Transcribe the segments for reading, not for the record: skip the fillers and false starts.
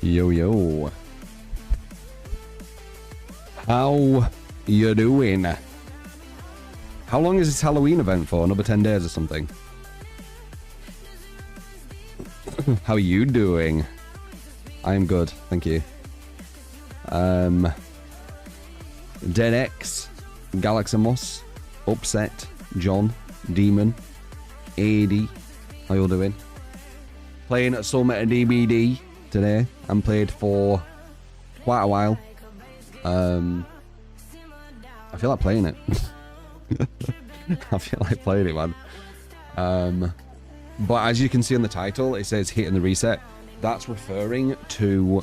Yo, yo. How you doing? How long is this Halloween event for? Another 10 days or something? How are you doing? I'm good, thank you. Dead X, Galaxamos, Upset, John, Demon, AD. How you doing? Playing some DBD today. I'm played for quite a while. I feel like playing it. I feel like playing it, man. But as you can see on the title, it says hitting the reset. That's referring to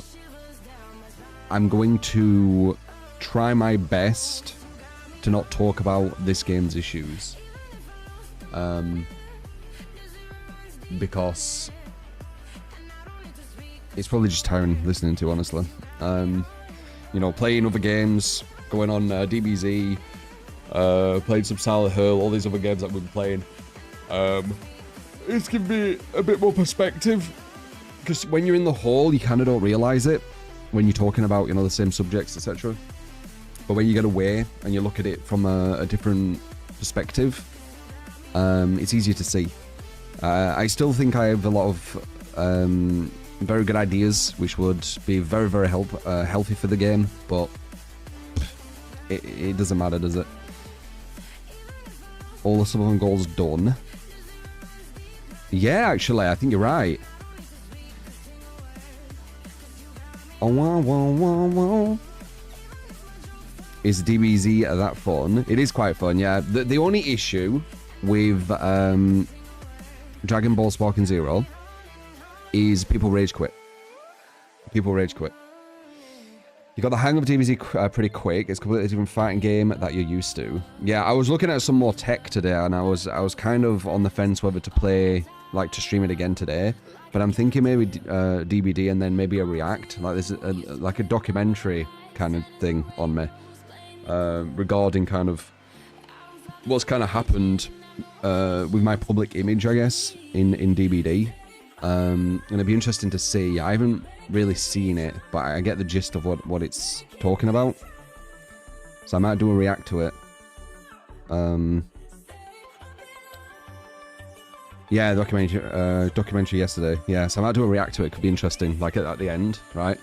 I'm going to try my best to not talk about this game's issues. Because it's probably just tiring listening to, honestly. You know, playing other games, going on DBZ, playing some Silent Hill, all these other games that we've been playing. It's given me a bit more perspective, because when you're in the hall, you kind of don't realize it when you're talking about, you know, the same subjects, etc. But when you get away and you look at it from a different perspective, it's easier to see. I still think I have a lot of very good ideas, which would be very, very healthy for the game, but it doesn't matter, does it? All the suburban goals done. Yeah, actually, I think you're right. Oh, wow, wow, wow, wow. Is DBZ that fun? It is quite fun, yeah. The only issue with Dragon Ball Sparking Zero is people rage quit. People rage quit. You got the hang of DBZ pretty quick. It's a completely different fighting game that you're used to. Yeah, I was looking at some more tech today, and I was kind of on the fence whether to play, like, to stream it again today. But I'm thinking maybe DBD and then maybe a react, like there's like a documentary kind of thing on me regarding kind of what's kind of happened with my public image, I guess, in DBD. And it'd be interesting to see. I haven't really seen it, but I get the gist of what it's talking about. So I might do a react to it. Yeah, documentary yesterday. Yeah, so I might do a react to it. Could be interesting, like at the end, right?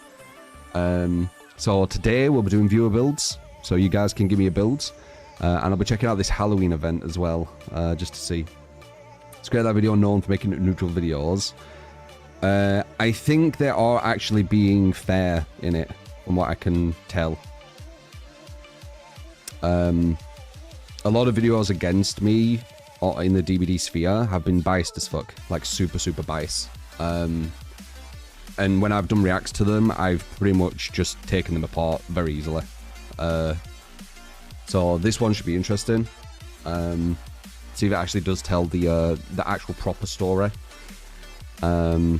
So today we'll be doing viewer builds, so you guys can give me a build, and I'll be checking out this Halloween event as well, just to see. It's great that video known for making neutral videos. I think they are actually being fair in it, from what I can tell. A lot of videos against me in the DBD sphere have been biased as fuck, like super biased. And when I've done reacts to them, I've pretty much just taken them apart very easily. So this one should be interesting. See if it actually does tell the actual proper story. So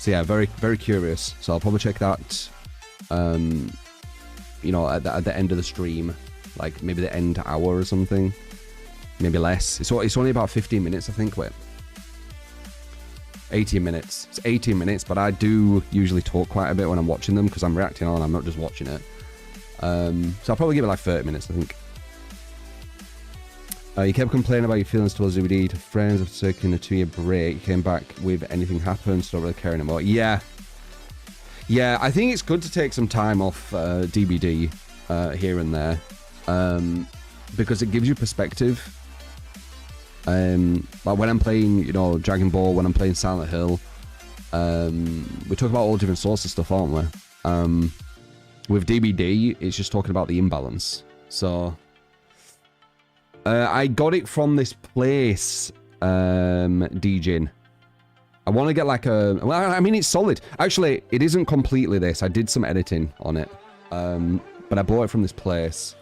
yeah, very curious. So I'll probably check that. You know, at the end of the stream, like maybe the end hour or something. maybe less. It's only about 15 minutes, I think. Wait, 18 minutes. It's 18 minutes, but I do usually talk quite a bit when I'm watching them because I'm reacting on. I'm not just watching it. So I'll probably give it like 30 minutes, I think. You kept complaining about your feelings towards DVD to friends after taking a 2-year break. You came back with anything happened, so don't really care anymore. Yeah. Yeah, I think it's good to take some time off DBD here and there. Because it gives you perspective. Like when I'm playing, you know, Dragon Ball, when I'm playing Silent Hill, we talk about all different sorts of stuff, aren't we? With DBD, it's just talking about the imbalance. So... I got it from this place, DJing. I want to get like a... Well, I mean, it's solid. Actually, it isn't completely this. I did some editing on it. But I bought it from this place.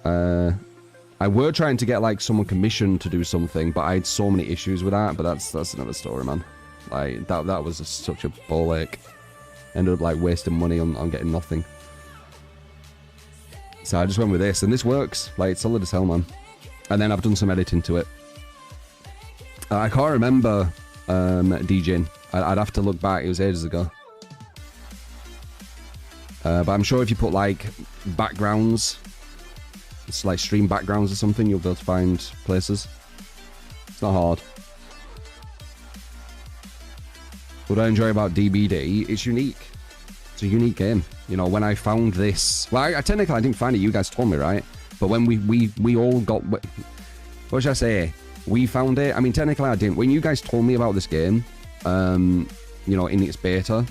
I were trying to get like someone commissioned to do something, but I had so many issues with that. But that's another story, man. Like, that was such a ball ache. Ended up like wasting money on getting nothing. So I just went with this, and this works. Like, it's solid as hell, man. And then I've done some editing to it. I can't remember DJing. I'd have to look back. It was ages ago. But I'm sure if you put, like, backgrounds, it's like stream backgrounds or something, you'll be able to find places. It's not hard. What I enjoy about DBD, it's unique. It's a unique game. You know, when I found this... Well, I technically I didn't find it. You guys told me, right? But when we all got... What should I say? We found it. I mean, technically I didn't. When you guys told me about this game, you know, in its beta,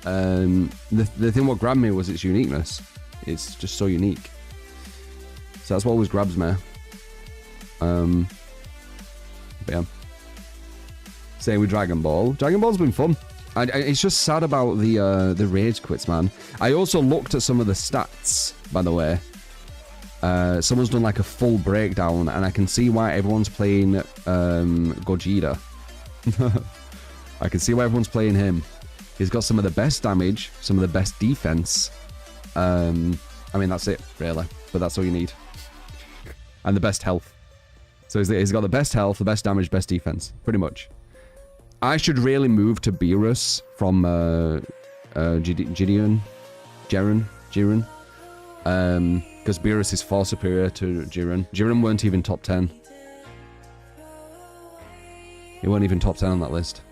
the thing what grabbed me was its uniqueness. It's just so unique. So that's what always grabs me. But yeah. Same with Dragon Ball. Dragon Ball's been fun. It's just sad about the rage quits, man. I also looked at some of the stats, by the way. Someone's done like a full breakdown, and I can see why everyone's playing Gogeta. I can see why everyone's playing him. He's got some of the best damage, some of the best defense. I mean, that's it, really. But that's all you need. And the best health. So he's got the best health, the best damage, best defense, pretty much. I should really move to Beerus from Jiren. Because Beerus is far superior to Jiren. Jiren weren't even top 10. He weren't even top 10 on that list.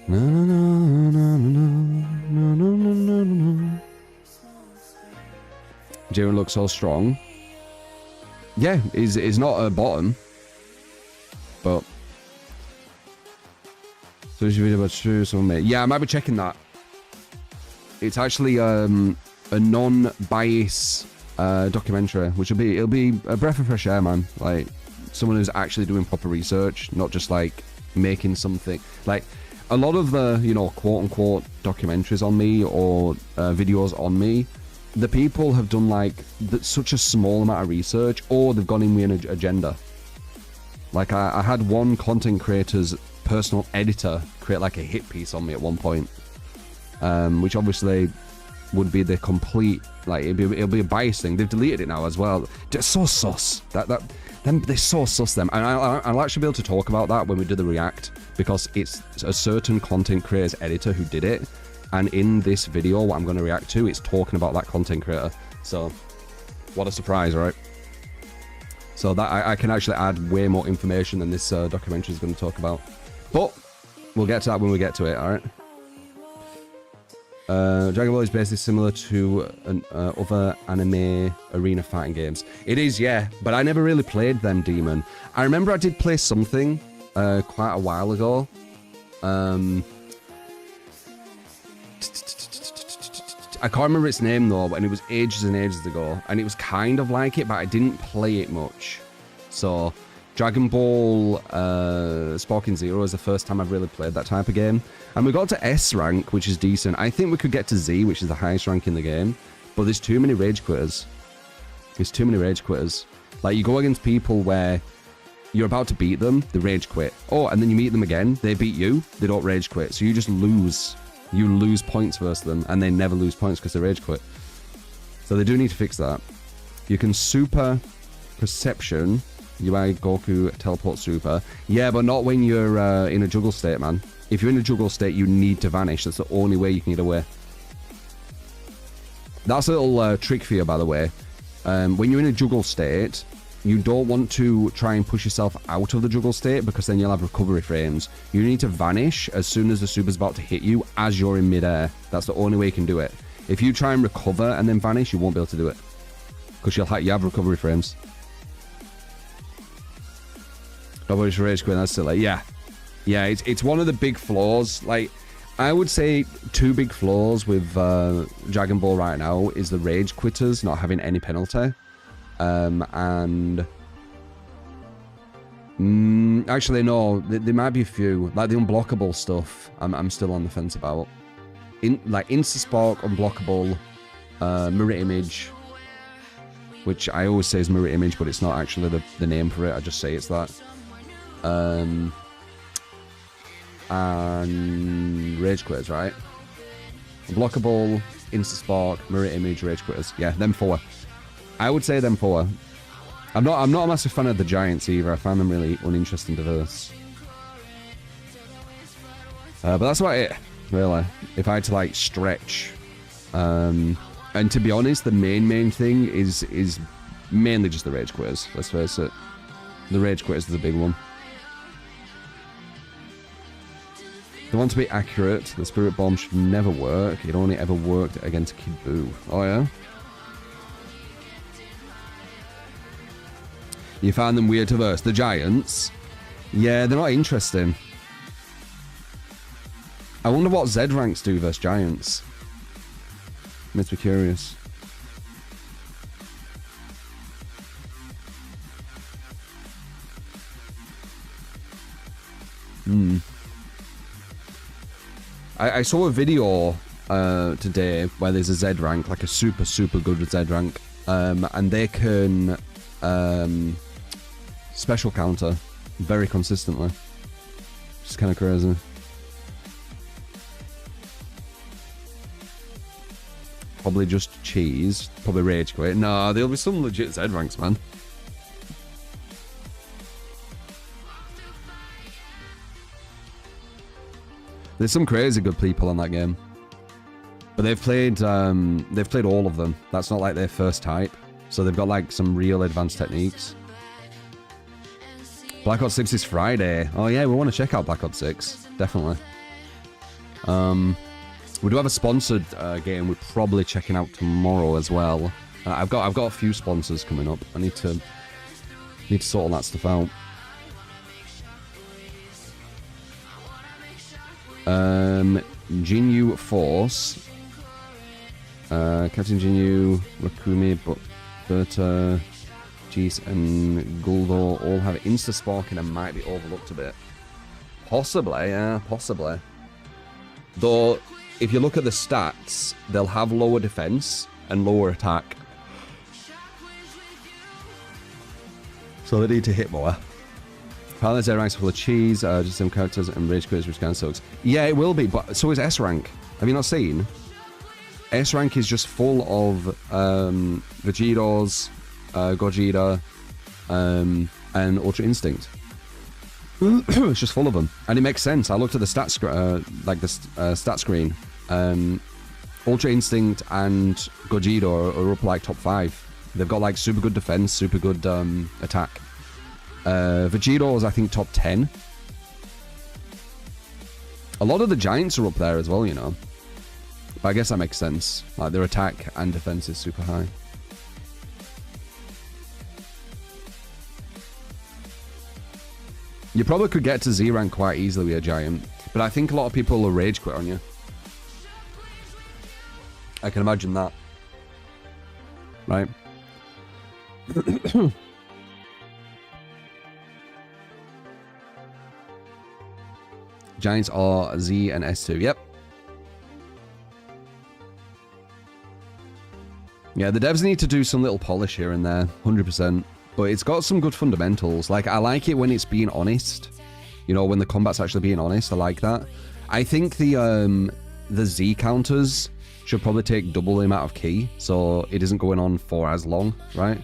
No, no, no, no, no, no, no, no, no. Jiren looks so strong. Yeah, he's not a bottom. But so this video about true someone. Yeah, I might be checking that. It's actually a non-bias documentary, which it'll be a breath of fresh air, man. Like someone who's actually doing proper research, not just like making something. Like a lot of the, you know, quote unquote documentaries on me or videos on me, the people have done like such a small amount of research, or they've gone in with an agenda. Like, I had one content creator's personal editor create, like, a hit piece on me at one point. Which obviously would be the complete... Like, it'll be a bias thing. They've deleted it now as well. Just so sus. They're so sus, them. And I'll actually be able to talk about that when we do the react. Because it's a certain content creator's editor who did it. And in this video, what I'm going to react to, it's talking about that content creator. So, what a surprise, right? So that I can actually add way more information than this documentary is going to talk about. But we'll get to that when we get to it, alright? Dragon Ball is basically similar to other anime arena fighting games. It is, yeah, but I never really played them, Demon. I remember I did play something quite a while ago. I can't remember its name though, and it was ages and ages ago, and it was kind of like it, but I didn't play it much. So, Dragon Ball Sparking Zero is the first time I've really played that type of game. And we got to S rank, which is decent. I think we could get to Z, which is the highest rank in the game, but there's too many rage quitters. There's too many rage quitters. Like, you go against people where you're about to beat them, they rage quit. Oh, and then you meet them again, they beat you, they don't rage quit. So you just lose. You lose points versus them, and they never lose points because they rage quit. So they do need to fix that. You can super perception. UI Goku teleport super. Yeah, but not when you're in a juggle state, man. If you're in a juggle state, you need to vanish. That's the only way you can get away. That's a little trick for you, by the way. When you're in a juggle state, you don't want to try and push yourself out of the juggle state because then you'll have recovery frames. You need to vanish as soon as the super's about to hit you as you're in midair. That's the only way you can do it. If you try and recover and then vanish, you won't be able to do it because you have recovery frames. Double rage quit, that's silly. Yeah, it's one of the big flaws. Like, I would say 2 big flaws with Dragon Ball right now is the rage quitters not having any penalty. And actually no, there might be a few, like the unblockable stuff. I'm still on the fence about. Like Insta-Spark, unblockable, mirror image, which I always say is mirror image, but it's not actually the name for it. I just say it's that. And rage quitters, right? Unblockable, Insta-Spark, mirror image, rage quitters. Yeah, them 4. I would say them 4. I'm not a massive fan of the Giants either. I find them really uninteresting diverse. But that's about it, really. If I had to like stretch, and to be honest, the main thing is mainly just the rage quitters. Let's face it, the rage quitters is the big one. They want to be accurate. The Spirit Bomb should never work. It only ever worked against Kid Buu. Oh yeah. You find them weird to verse. The Giants? Yeah, they're not interesting. I wonder what Z ranks do versus Giants. Makes me curious. I saw a video today where there's a Z rank, like a super good Z rank, and they can special counter very consistently. It's kind of crazy. Probably just cheese. Probably rage quit. No, there'll be some legit Z ranks, man. There's some crazy good people on that game, but they've played all of them. That's not like their first type, so they've got like some real advanced techniques. Black Ops 6 is Friday. Oh yeah, we want to check out Black Ops 6, definitely. We do have a sponsored game we're probably checking out tomorrow as well. I've got a few sponsors coming up. I need to sort all that stuff out. Jinyu Force, Captain Jinyu, Rakumi, Berta, Jeez, and Guldo all have Insta-Sparking and might be overlooked a bit. Possibly, yeah, possibly. Though, if you look at the stats, they'll have lower defense and lower attack. So they need to hit more. Apparently Z rank's full of cheese, just some characters and rage quitters, which kind of sucks. Yeah, it will be, but so is S rank. Have you not seen? S rank is just full of Vegetos, Gogeta, and Ultra Instinct. It's just full of them, and it makes sense. I looked at the stat stat screen. Ultra Instinct and Gogeta are up like top 5. They've got like super good defense, super good attack. Vegito is, I think, top 10. A lot of the Giants are up there as well, you know. But I guess that makes sense. Like, their attack and defense is super high. You probably could get to Z rank quite easily with a Giant, but I think a lot of people will rage quit on you. I can imagine that. Right? Giants are Z and S2. Yep. Yeah, the devs need to do some little polish here and there, 100%. But it's got some good fundamentals. Like, I like it when it's being honest. You know, when the combat's actually being honest. I like that. I think the Z counters should probably take double the amount of key, so it isn't going on for as long, right?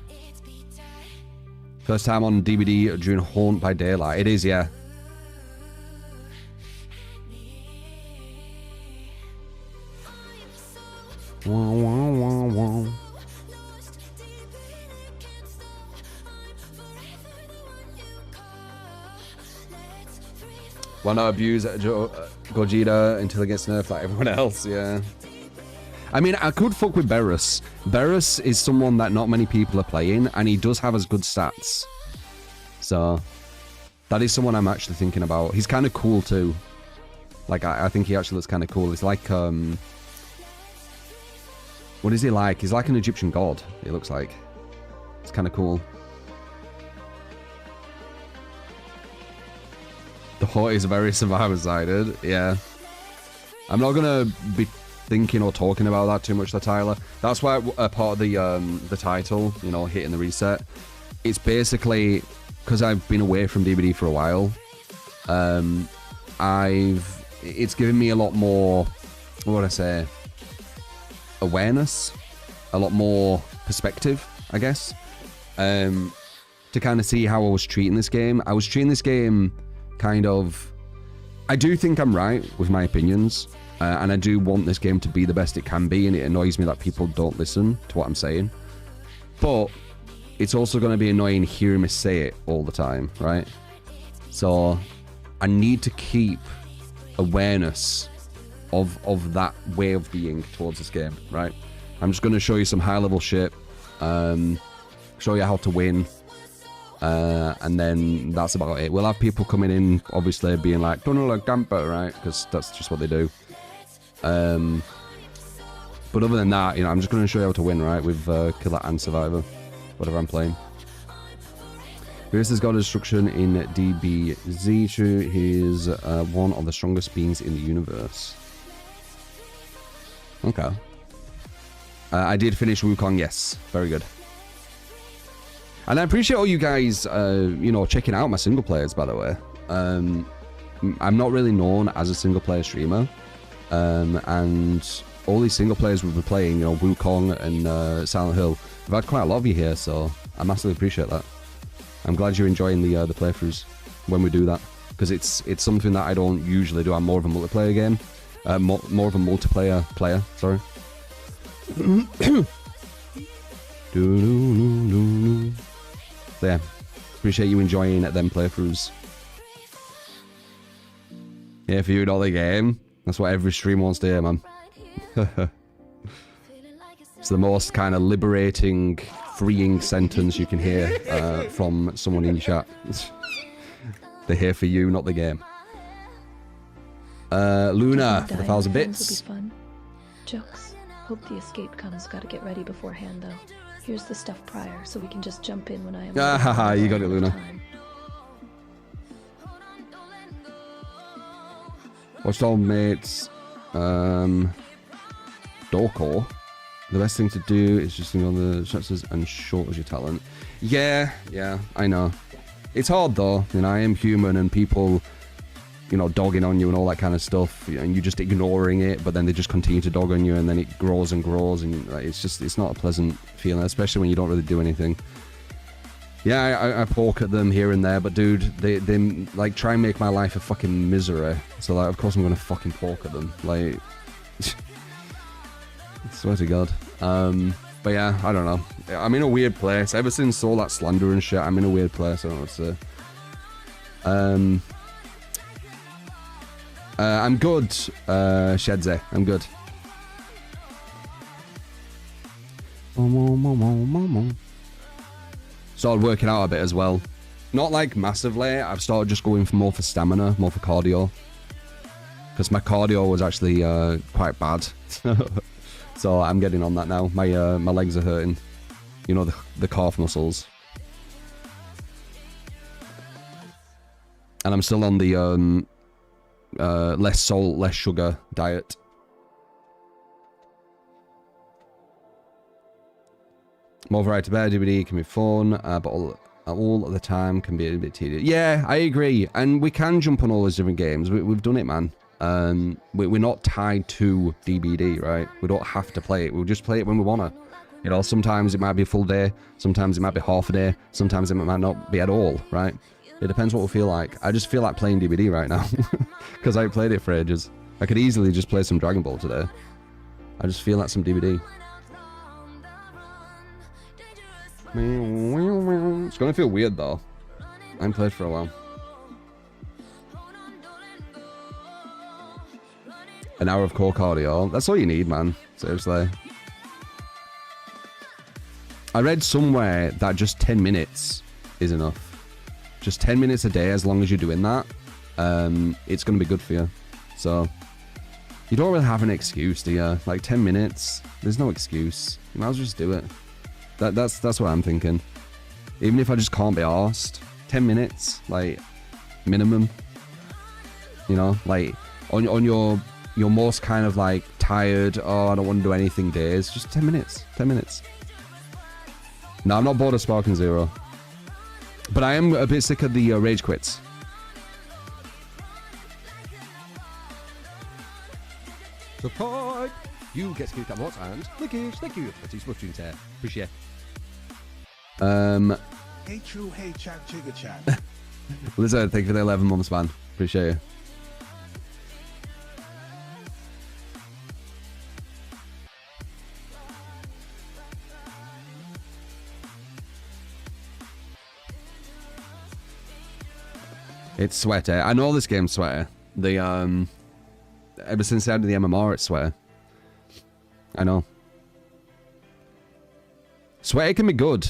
First time on DVD during Haunt by Daylight. It is, yeah. Wah, wah, wah, wah. Why not abuse Gogeta until it gets nerfed like everyone else? Yeah. I mean, I could fuck with Berus. Berus is someone that not many people are playing, and he does have as good stats. So, that is someone I'm actually thinking about. He's kind of cool too. Like, I think he actually looks kind of cool. He's like, what is he like? He's like an Egyptian god, it looks like. It's kind of cool. The Horde is very survivor-sided, yeah. I'm not gonna be thinking or talking about that too much, Tyler. That's why a part of the title, you know, hitting the reset. It's basically because I've been away from DBD for a while. It's given me a lot more, what would I say, awareness, a lot more perspective, I guess, to kind of see how I was treating this game. I was treating this game kind of, I do think I'm right with my opinions, and I do want this game to be the best it can be, and it annoys me that people don't listen to what I'm saying. But it's also going to be annoying hearing me say it all the time, right? So I need to keep awareness of that way of being towards this game, right? I'm just going to show you some high-level shit, show you how to win, and then that's about it. We'll have people coming in, obviously, being like, don't know like damper, right? Because that's just what they do. But other than that, you know, I'm just going to show you how to win, right? With Killer and Survivor, whatever I'm playing. Beerus has got destruction in DBZ. True, he is one of the strongest beings in the universe. Okay. I did finish Wukong, yes. Very good. And I appreciate all you guys, you know, checking out my single players, by the way. I'm not really known as a single player streamer. And all these single players we've been playing, you know, Wukong and Silent Hill, we've had quite a lot of you here, so I massively appreciate that. I'm glad you're enjoying the playthroughs when we do that, because it's something that I don't usually do. I'm more of a multiplayer game, more of a multiplayer player. Sorry. So yeah, appreciate you enjoying them playthroughs. Yeah, for you, not the game. That's what every stream wants to hear, man. It's the most kind of liberating, freeing sentence you can hear from someone in chat. They're here for you, not the game. Luna for the 1,000 bits. Will be fun. Jokes. Hope the escape con's got to get ready beforehand, though. Here's the stuff prior, so we can just jump in when I am. Ah, haha, you got it, Luna. Watched all mates. Doorcore. The best thing to do is just on the chances and short as your talent. Yeah, I know. It's hard though, you know, I am human and people, you know, dogging on you and all that kind of stuff, and you just ignoring it, but then they just continue to dog on you, and then it grows and grows, and it's not a pleasant feeling, especially when you don't really do anything. Yeah, I poke at them here and there, but dude, they like try and make my life a fucking misery. So like, of course I'm gonna fucking poke at them. Like, I swear to God. But yeah, I don't know. I'm in a weird place. Ever since all that slander and shit, I'm in a weird place. I don't know what to say. I'm good, Shedze. I'm good. Started working out a bit as well. Not like massively. I've started just going more for stamina, more for cardio. Because my cardio was actually quite bad. So I'm getting on that now. My legs are hurting. You know, the calf muscles. And I'm still on the less salt, less sugar diet. More variety bear DVD can be fun, but all the time can be a bit tedious. Yeah, I agree. And we can jump on all those different games. We've done it, man. We're not tied to DBD, right? We don't have to play it. We'll just play it when we want to. You know, sometimes it might be a full day. Sometimes it might be half a day. Sometimes it might not be at all, right? It depends what we feel like. I just feel like playing DBD right now. Because I haven't played it for ages. I could easily just play some Dragon Ball today. I just feel like some DBD. It's going to feel weird, though. I haven't played for a while. An hour of core cardio. That's all you need, man. Seriously. I read somewhere that just 10 minutes is enough. Just 10 minutes a day, as long as you're doing that, it's going to be good for you. So, you don't really have an excuse, do you? Like, 10 minutes, there's no excuse. You might as well just do it. That's what I'm thinking. Even if I just can't be arsed, 10 minutes, like, minimum. You know, like, on your most kind of, like, tired, oh, I don't want to do anything days, just 10 minutes. 10 minutes. No, I'm not bored of Sparking Zero. But I am a bit sick of the rage quits. Support! You get skipped at what and Lickish, thank you. That's his much there. Appreciate it. Hey true, hey chat, chigga chat. Lizard, thank you for the 11 months, man. Appreciate you. It's sweaty. I know this game's sweaty. Ever since I added the MMR, it's sweaty. I know. Sweaty can be good.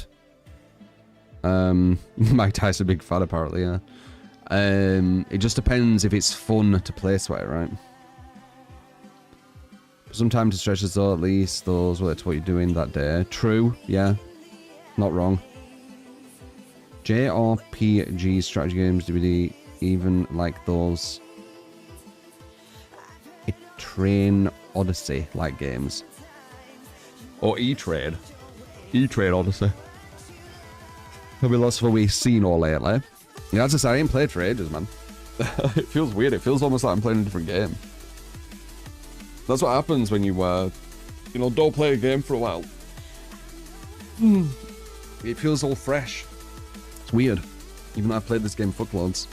Mike Tyson, a big fan, apparently, yeah. It just depends if it's fun to play sweaty, right? Sometimes it stretches, though, at least those related to what you're doing that day. True, yeah. Not wrong. JRPG strategy games, DVD, even like those Train Odyssey like games. Or E-Trade. E-Trade Odyssey. There'll be lots of a wee scene all lately. Yeah, as I said, I ain't played for ages, man. It feels weird. It feels almost like I'm playing a different game. That's what happens when you, you know, don't play a game for a while. It feels all fresh. It's weird, even though I've played this game fuckloads.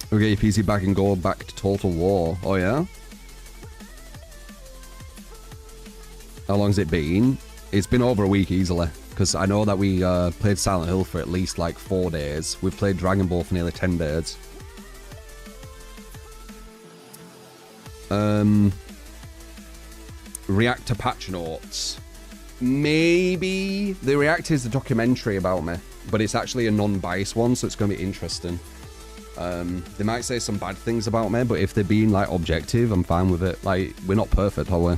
We'll get your PC back and go back to Total War. Oh yeah? How long's it been? It's been over a week easily, because I know that we played Silent Hill for at least like 4 days. We've played Dragon Ball for nearly 10 days. React to patch notes. Maybe. The React is a documentary about me, but it's actually a non-biased one, so it's going to be interesting. They might say some bad things about me, but if they're being like objective, I'm fine with it. Like, we're not perfect, are we?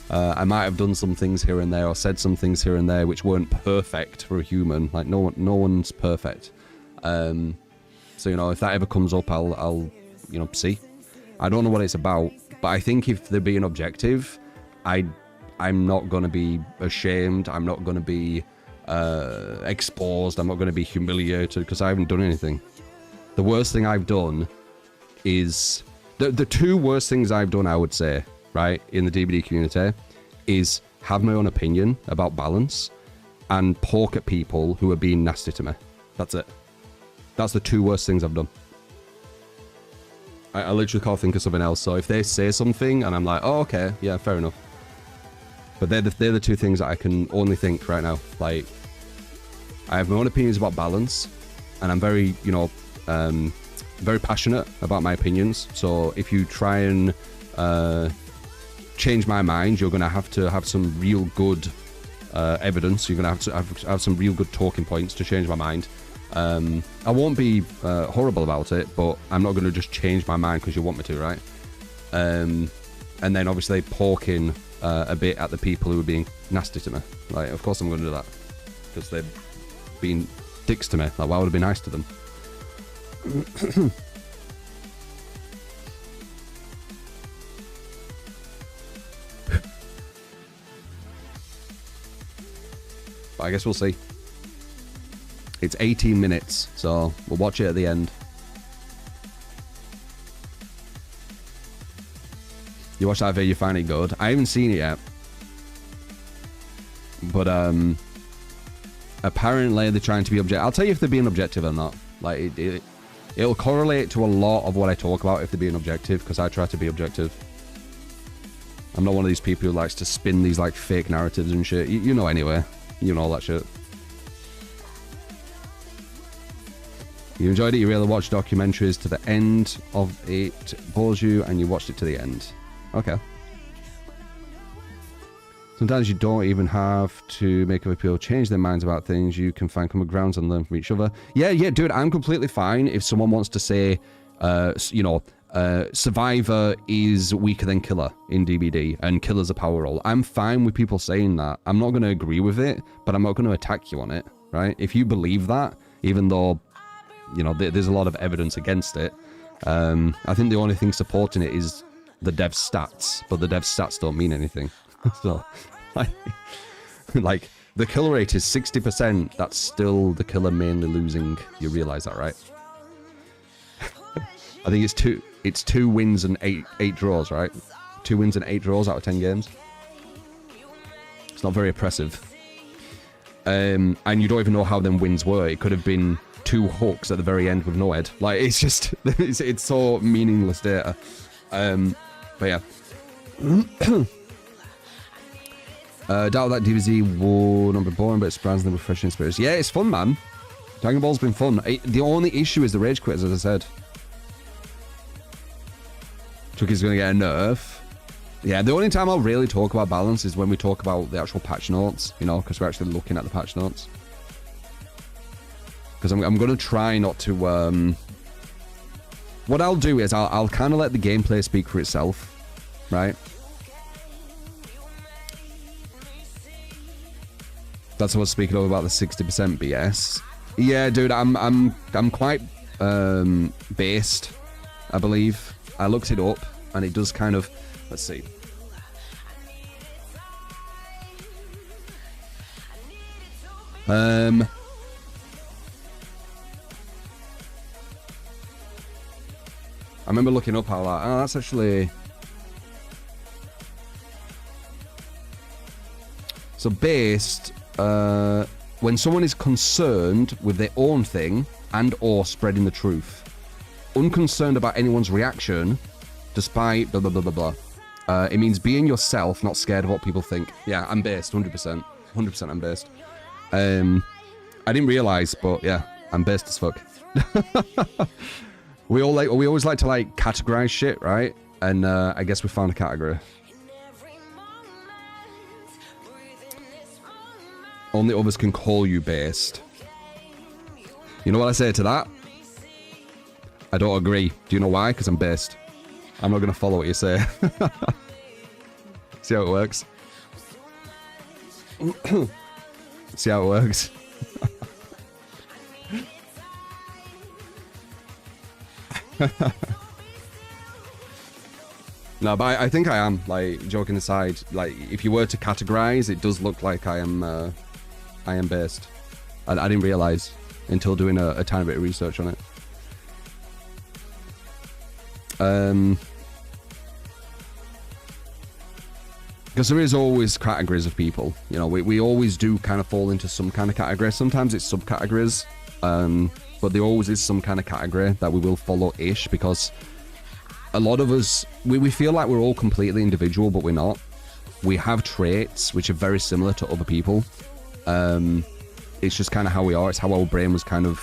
I might have done some things here and there, or said some things here and there which weren't perfect for a human. Like, no one's perfect. So, you know, if that ever comes up, I'll you know, see. I don't know what it's about, but I think if they're being objective, I'm not going to be ashamed. I'm not going to be exposed. I'm not going to be humiliated because I haven't done anything. The worst thing I've done is... The two worst things I've done, I would say, right, in the DBD community, is have my own opinion about balance and poke at people who are being nasty to me. That's it. That's the two worst things I've done. I literally can't think of something else. So if they say something and I'm like, oh, okay, yeah, fair enough. But they're the two things that I can only think right now. Like, I have my own opinions about balance, and I'm very, you know, very passionate about my opinions. So if you try and change my mind, you're going to have some real good evidence. You're going to have some real good talking points to change my mind. I won't be horrible about it, but I'm not going to just change my mind because you want me to, right? And then obviously poking a bit at the people who are being nasty to me. Like, of course I'm going to do that because they're being dicks to me. Like, why would I be nice to them? But I guess we'll see. It's 18 minutes, so we'll watch it at the end. You watch that video, you find it good. I haven't seen it yet. But, apparently they're trying to be objective. I'll tell you if they're being objective or not. Like, it'll correlate to a lot of what I talk about if they're being objective, because I try to be objective. I'm not one of these people who likes to spin these, like, fake narratives and shit. You know anyway. You know all that shit. You enjoyed it, you really watched documentaries to the end of it, bores you, and you watched it to the end. Okay. Sometimes you don't even have to make other people change their minds about things. You can find common grounds and learn from each other. Yeah, dude, I'm completely fine if someone wants to say, you know, Survivor is weaker than Killer in DBD, and Killer's a power role. I'm fine with people saying that. I'm not going to agree with it, but I'm not going to attack you on it, right? If you believe that, even though, you know, there's a lot of evidence against it, I think the only thing supporting it is the dev stats, but the dev stats don't mean anything. So, like, the kill rate is 60%. That's still the killer mainly losing. You realize that, right? I think it's two wins and eight draws, right? 2 wins and 8 draws out of 10 games. It's not very impressive. And you don't even know how them wins were. It could have been 2 hooks at the very end with no head. Like, it's just, it's so meaningless data. But yeah. Doubt that DBZ will not be boring, but it's surprisingly refreshing experience. Yeah, it's fun, man. Dragon Ball's been fun. The only issue is the rage quitters, as I said. Chucky's going to get a nerf. Yeah, the only time I'll really talk about balance is when we talk about the actual patch notes, you know, because we're actually looking at the patch notes. Because I'm going to try not to... What I'll do is I'll kind of let the gameplay speak for itself, right? That's what I was speaking of about the 60% BS. Yeah, dude, I'm quite based, I believe. I looked it up, and it does kind of... Let's see. I remember looking up how that... Oh, that's actually... So based... when someone is concerned with their own thing and or spreading the truth, unconcerned about anyone's reaction, despite blah blah blah blah blah. It means being yourself, not scared of what people think. Yeah, I'm based, 100%. 100% I'm based. I didn't realize, but yeah, I'm based as fuck. we always like to like categorize shit, right? And I guess we found a category. Only others can call you based. You know what I say to that? I don't agree. Do you know why? Because I'm based. I'm not going to follow what you say. See how it works? See how it works? No, but I think I am. Like, joking aside, like, if you were to categorize, it does look like I am based. I didn't realize until doing a tiny bit of research on it. Because there is always categories of people. You know, we always do kind of fall into some kind of category. Sometimes it's subcategories, but there always is some kind of category that we will follow-ish, because a lot of us, we feel like we're all completely individual, but we're not. We have traits which are very similar to other people. It's just kind of how we are. It's how our brain was kind of...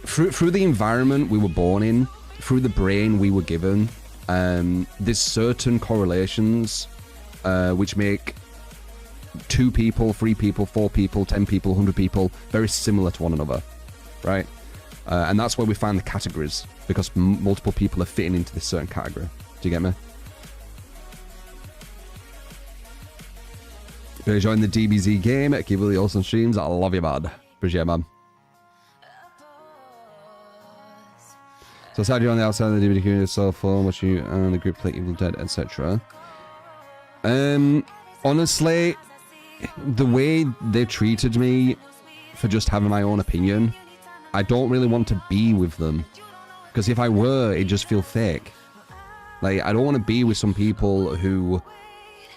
Through the environment we were born in, through the brain we were given, there's certain correlations which make 2 people, 3 people, 4 people, 10 people, 100 people very similar to one another, right? And that's where we find the categories, because multiple people are fitting into this certain category. Do you get me? If you're enjoying the DBZ game, keep up the awesome streams. I love you, man. Appreciate it, man. So sad you're on the outside of the DVD community, so far, what you and the group play Evil Dead, etc. Honestly, the way they treated me for just having my own opinion, I don't really want to be with them. Because if I were, it'd just feel fake. Like, I don't want to be with some people who,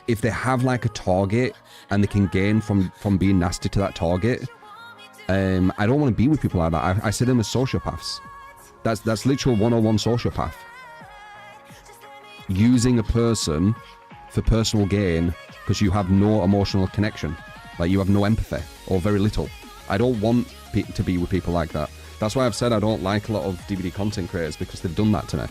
if they have like a target and they can gain from being nasty to that target, I don't want to be with people like that. I see them as sociopaths. That's literal 101 sociopath. Using a person for personal gain because you have no emotional connection. Like, you have no empathy, or very little. I don't want to be with people like that. That's why I've said I don't like a lot of DVD content creators, because they've done that to me.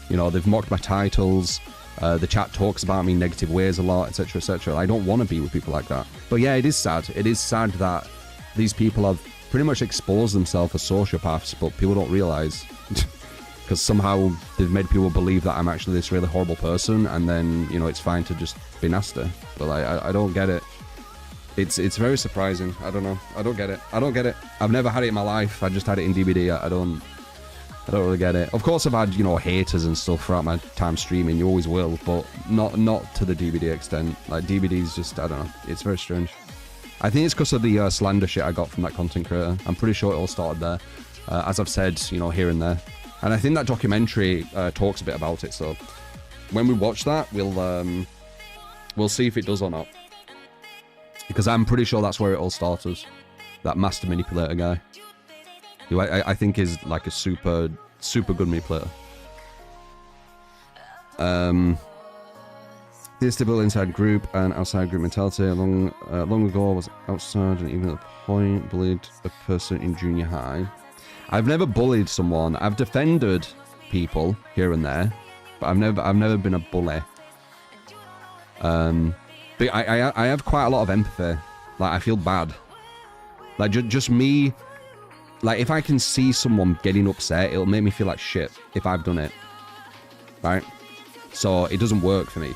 You know, they've mocked my titles, the chat talks about me in negative ways a lot, etc, etc. I don't want to be with people like that. But yeah, it is sad. It is sad that these people have pretty much exposed themselves as sociopaths, but people don't realise. Because somehow they've made people believe that I'm actually this really horrible person, and then, you know, it's fine to just be nasty. But I don't get it. It's very surprising. I don't know. I don't get it. I don't get it. I've never had it in my life. I just had it in DVD. I don't really get it. Of course, I've had, you know, haters and stuff throughout my time streaming. You always will, but not to the DVD extent. Like, DVD's just, I don't know. It's very strange. I think it's because of the slander shit I got from that content creator. I'm pretty sure it all started there. As I've said, you know, here and there. And I think that documentary talks a bit about it. So when we watch that, we'll see if it does or not. Because I'm pretty sure that's where it all started. That master manipulator guy. Who I think is like a super good manipulator. This to build inside group and outside group mentality. Long ago I was outside and even at the point bullied a person in junior high. I've never bullied someone. I've defended people here and there, but I've never been a bully. But I have quite a lot of empathy. Like, I feel bad. Like, just me. Like, if I can see someone getting upset, it'll make me feel like shit if I've done it. Right? So, it doesn't work for me.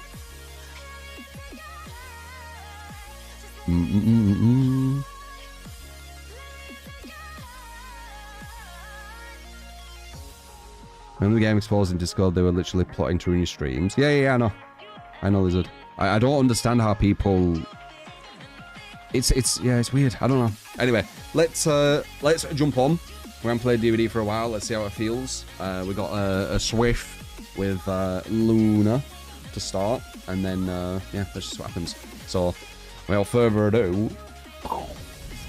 When the game exposed in Discord, they were literally plotting to ruin your streams. Yeah, I know. I know, Lizard. I don't understand how people... It's weird. I don't know. Anyway, let's jump on. We haven't played DVD for a while. Let's see how it feels. We got a Swift with Luna to start, and then yeah, that's just what happens. So, without further ado,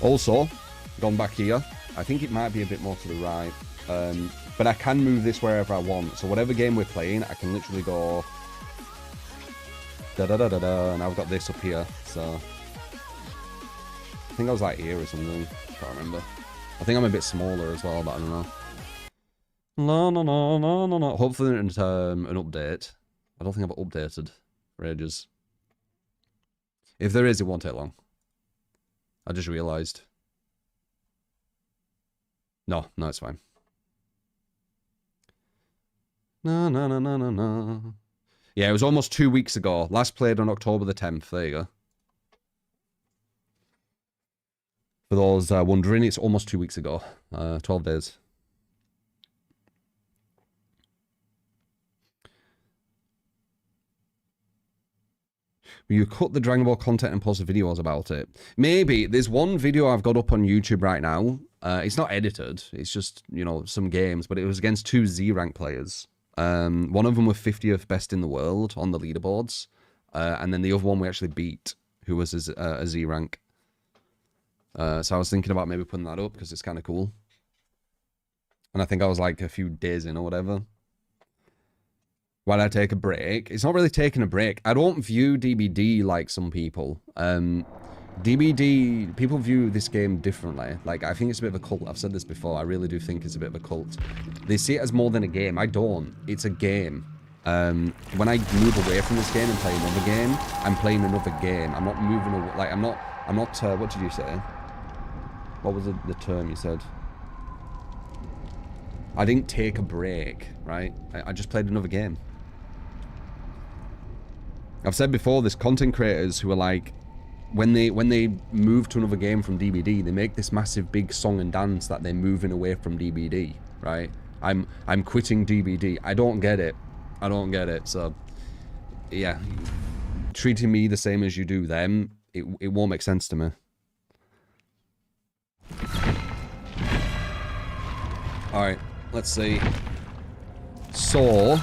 also gone back here. I think it might be a bit more to the right, but I can move this wherever I want. So whatever game we're playing, I can literally go da da da da da, and I've got this up here. So I think I was like here or something. Can't remember. I think I'm a bit smaller as well, but I don't know. No. Hopefully an update. I don't think I've updated for ages. If there is, it won't take long. I just realised. No, it's fine. No. Yeah, it was almost 2 weeks ago. Last played on October the 10th. There you go. For those wondering, it's almost 2 weeks ago. 12 days. You cut the Dragon Ball content and post videos about it. Maybe. There's one video I've got up on YouTube right now. It's not edited. It's just, you know, some games. But it was against 2 Z-rank players. One of them was 50th best in the world on the leaderboards. And then the other one we actually beat, who was a Z-rank. So I was thinking about maybe putting that up because it's kind of cool. And I think I was like a few days in or whatever. While I take a break. It's not really taking a break. I don't view DBD like some people. DBD, people view this game differently. Like, I think it's a bit of a cult. I've said this before. I really do think it's a bit of a cult. They see it as more than a game. I don't. It's a game. When I move away from this game and play another game, I'm playing another game. I'm not moving away. Like, I'm not, what did you say? What was the term you said? I didn't take a break, right? I just played another game. I've said before, there's content creators who are like, when they move to another game from DBD, they make this massive big song and dance that they're moving away from DBD, right? I'm quitting DBD. I don't get it. I don't get it. So, yeah, treating me the same as you do them it won't make sense to me. Alright, let's see. So,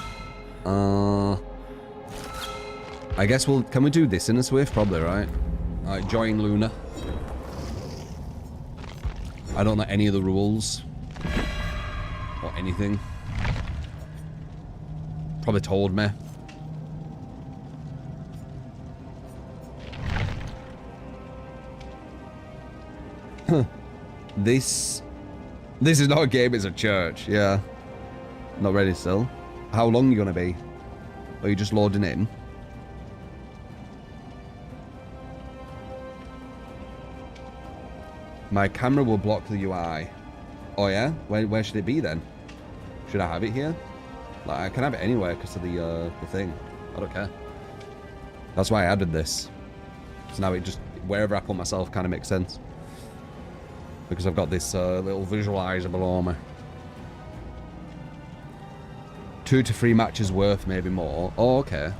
I guess can we do this in a Swift? Probably, right? Alright, join Luna. I don't know any of the rules. Or anything. Probably told me. This is not a game, it's a church, yeah. Not ready still. How long are you gonna be? Are you just loading in? My camera will block the UI. Oh yeah? Where should it be then? Should I have it here? Like, I can have it anywhere because of the thing. I don't care. That's why I added this. So now it just, wherever I put myself kind of makes sense. Because I've got this little visualizer below me. 2 to 3 matches worth, maybe more. Oh, okay.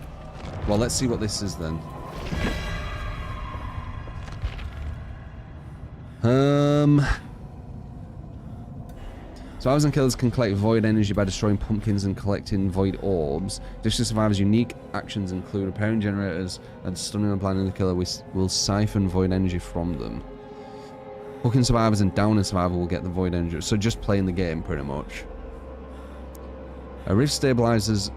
Well, let's see what this is then. Survivors and killers can collect void energy by destroying pumpkins and collecting void orbs. Additional survivors' unique actions include repairing generators and stunning and blinding the killer will siphon void energy from them. Hooking survivors and downing survivor will get the void energy. So just playing the game, pretty much. A rift stabilizes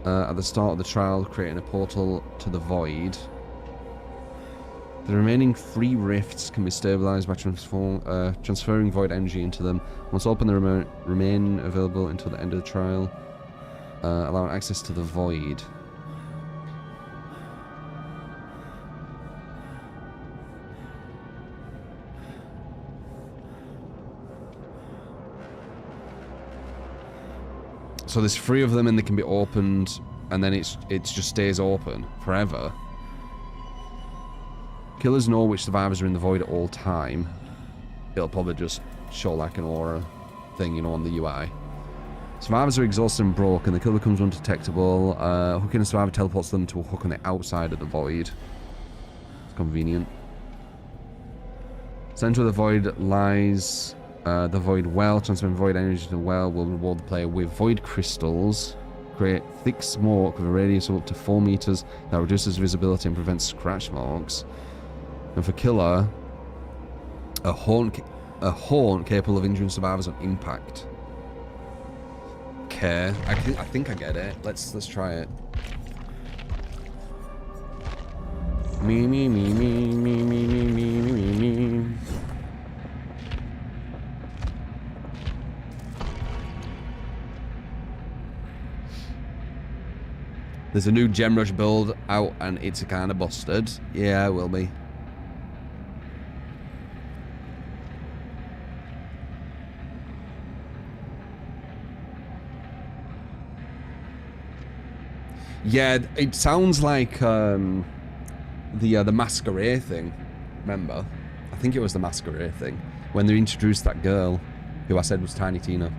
at the start of the trial, creating a portal to the void. The remaining 3 rifts can be stabilized by transferring void energy into them. Once open, they remain available until the end of the trial, allowing access to the void. So there's 3 of them and they can be opened, and then it just stays open forever. Killers know which survivors are in the void at all time. It'll probably just show like an aura thing, you know, on the UI. Survivors are exhausted and broken. The killer becomes undetectable. Hooking a survivor teleports them to a hook on the outside of the void. It's convenient. Center of the void lies the void well. Transferring void energy to the well will reward the player with void crystals. Create thick smoke with a radius of up to 4 meters that reduces visibility and prevents scratch marks. And for killer, a haunt capable of injuring survivors on impact. Okay, I think I get it. Let's try it. Me. There's a new Gem Rush build out and it's kind of busted. Yeah, it will be. Yeah, it sounds like the Masquerade thing. Remember? I think it was the Masquerade thing when they introduced that girl who I said was Tiny Tina.